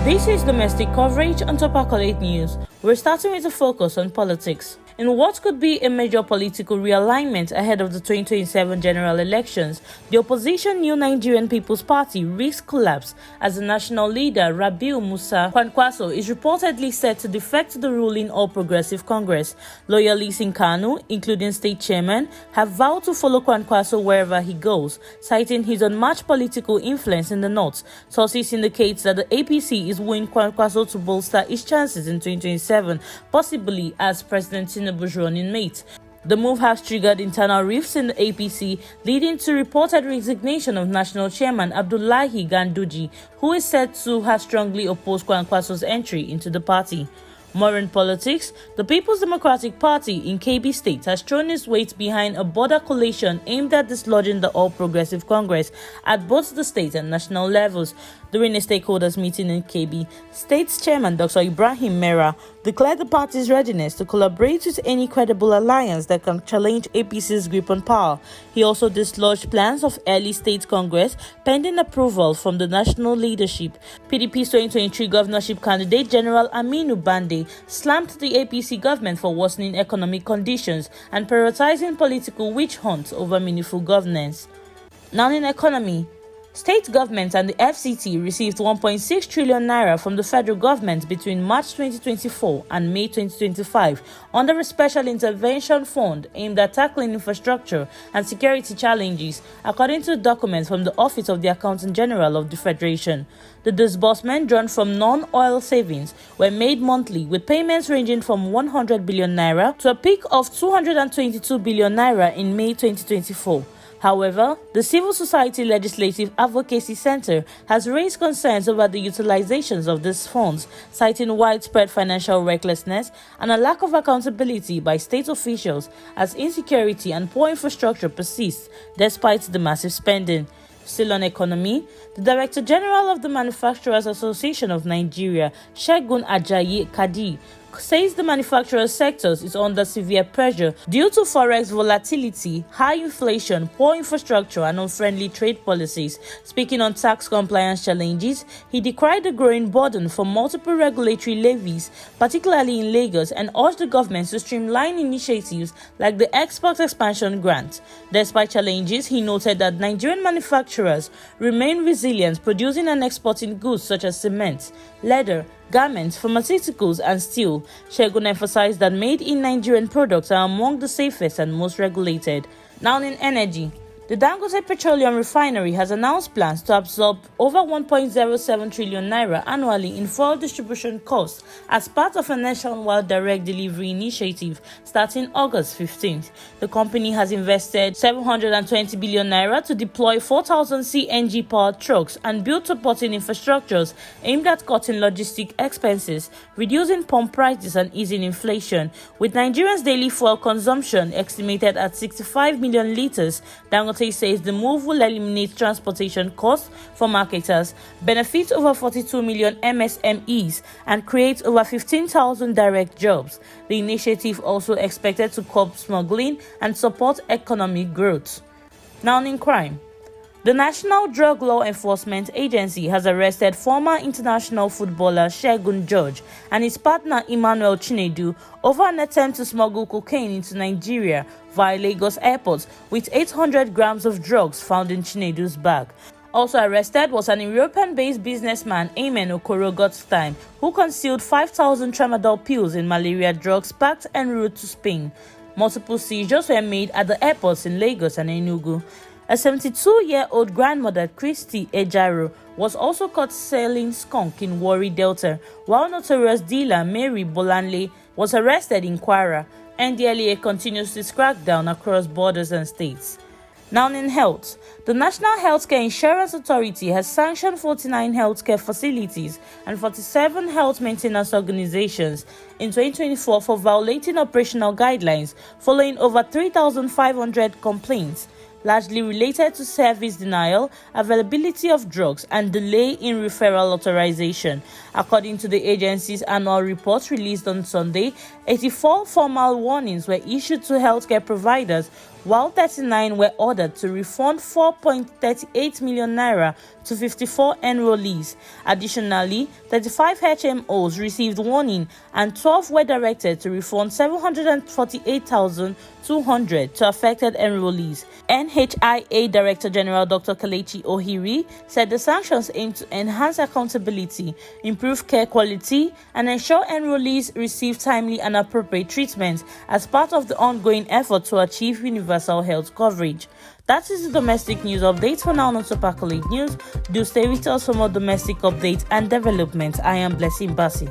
This is domestic coverage on Top Accolade News. We're starting with a focus on politics. In what could be a major political realignment ahead of the 2027 general elections, the opposition New Nigerian Peoples Party risks collapse as the national leader Rabiu Musa Kwankwaso is reportedly set to defect the ruling All Progressive Congress. Loyalists in Kano, including state chairman, have vowed to follow Kwankwaso wherever he goes, citing his unmatched political influence in the north. Sources indicate that the APC is wooing Kwankwaso to bolster its chances in 2027, possibly as President Tinubu's running mate. The move has triggered internal rifts in the APC, leading to reported resignation of National Chairman Abdullahi Ganduje, who is said to have strongly opposed Kwankwaso's entry into the party. More in politics, the People's Democratic Party in Kebbi State has thrown its weight behind a border coalition aimed at dislodging the All Progressive Congress at both the state and national levels. During a stakeholders meeting in Kebbi, State's Chairman Dr. Ibrahim Mera declared the party's readiness to collaborate with any credible alliance that can challenge APC's grip on power. He also dislodged plans of early state congress pending approval from the national leadership. PDP's 2023 governorship candidate General Aminu Bande slammed the APC government for worsening economic conditions and prioritizing political witch hunts over meaningful governance. Now in economy, state governments and the FCT received 1.6 trillion naira from the federal government between March 2024 and May 2025 under a special intervention fund aimed at tackling infrastructure and security challenges, according to a document from the Office of the Accountant General of the Federation. The disbursement drawn from non-oil savings were made monthly, with payments ranging from 100 billion naira to a peak of 222 billion naira in May 2024. However, the Civil Society Legislative Advocacy Center has raised concerns over the utilizations of these funds, citing widespread financial recklessness and a lack of accountability by state officials as insecurity and poor infrastructure persist despite the massive spending. Still on economy, the Director General of the Manufacturers Association of Nigeria, Segun George, says the manufacturing sector is under severe pressure due to forex volatility, high inflation, poor infrastructure, and unfriendly trade policies. Speaking on tax compliance challenges, he decried the growing burden from multiple regulatory levies, particularly in Lagos, and urged the government to streamline initiatives like the Export Expansion Grant. Despite challenges, he noted that Nigerian manufacturers remain resilient, producing and exporting goods such as cement, leather, garments, pharmaceuticals, and steel. Segun emphasized that made-in Nigerian products are among the safest and most regulated. Now in energy, the Dangote Petroleum Refinery has announced plans to absorb over 1.07 trillion naira annually in fuel distribution costs as part of a nationwide direct delivery initiative starting August 15th. The company has invested 720 billion naira to deploy 4,000 CNG-powered trucks and build supporting infrastructures aimed at cutting logistic expenses, reducing pump prices, and easing inflation. With Nigerians' daily fuel consumption estimated at 65 million litres, Dangote says the move will eliminate transportation costs for marketers, benefit over 42 million MSMEs, and create over 15,000 direct jobs. The initiative also expected to curb smuggling and support economic growth. Now in crime, the National Drug Law Enforcement Agency has arrested former international footballer Segun George and his partner Emmanuel Chinedu over an attempt to smuggle cocaine into Nigeria via Lagos airport, with 800 grams of drugs found in Chinedu's bag. Also arrested was an European-based businessman, Emmanuel Chinedu, who concealed 5,000 tramadol pills in malaria drugs packed en route to Spain. Multiple seizures were made at the airports in Lagos and Enugu. A 72-year-old grandmother, Christy Ejaro, was also caught selling skunk in Warri Delta, while notorious dealer Mary Bolanle was arrested in Kwara. NDLEA continues to crack down across borders and states. Now in health, the National Healthcare Insurance Authority has sanctioned 49 healthcare facilities and 47 health maintenance organizations in 2024 for violating operational guidelines, following over 3,500 complaints, largely related to service denial, availability of drugs, and delay in referral authorization. According to the agency's annual report released on Sunday, 84 formal warnings were issued to healthcare providers while 39 were ordered to refund 4.38 million naira to 54 enrollees. Additionally, 35 HMOs received warning and 12 were directed to refund 748,200 to affected enrollees. NHIA Director General Dr. Kelechi Ohiri said the sanctions aim to enhance accountability, improve care quality, and ensure enrollees receive timely and appropriate treatment as part of the ongoing effort to achieve universal health coverage. That is the domestic news update for now on Super College News. Do stay with us for more domestic updates and developments. I am Blessing Bassi.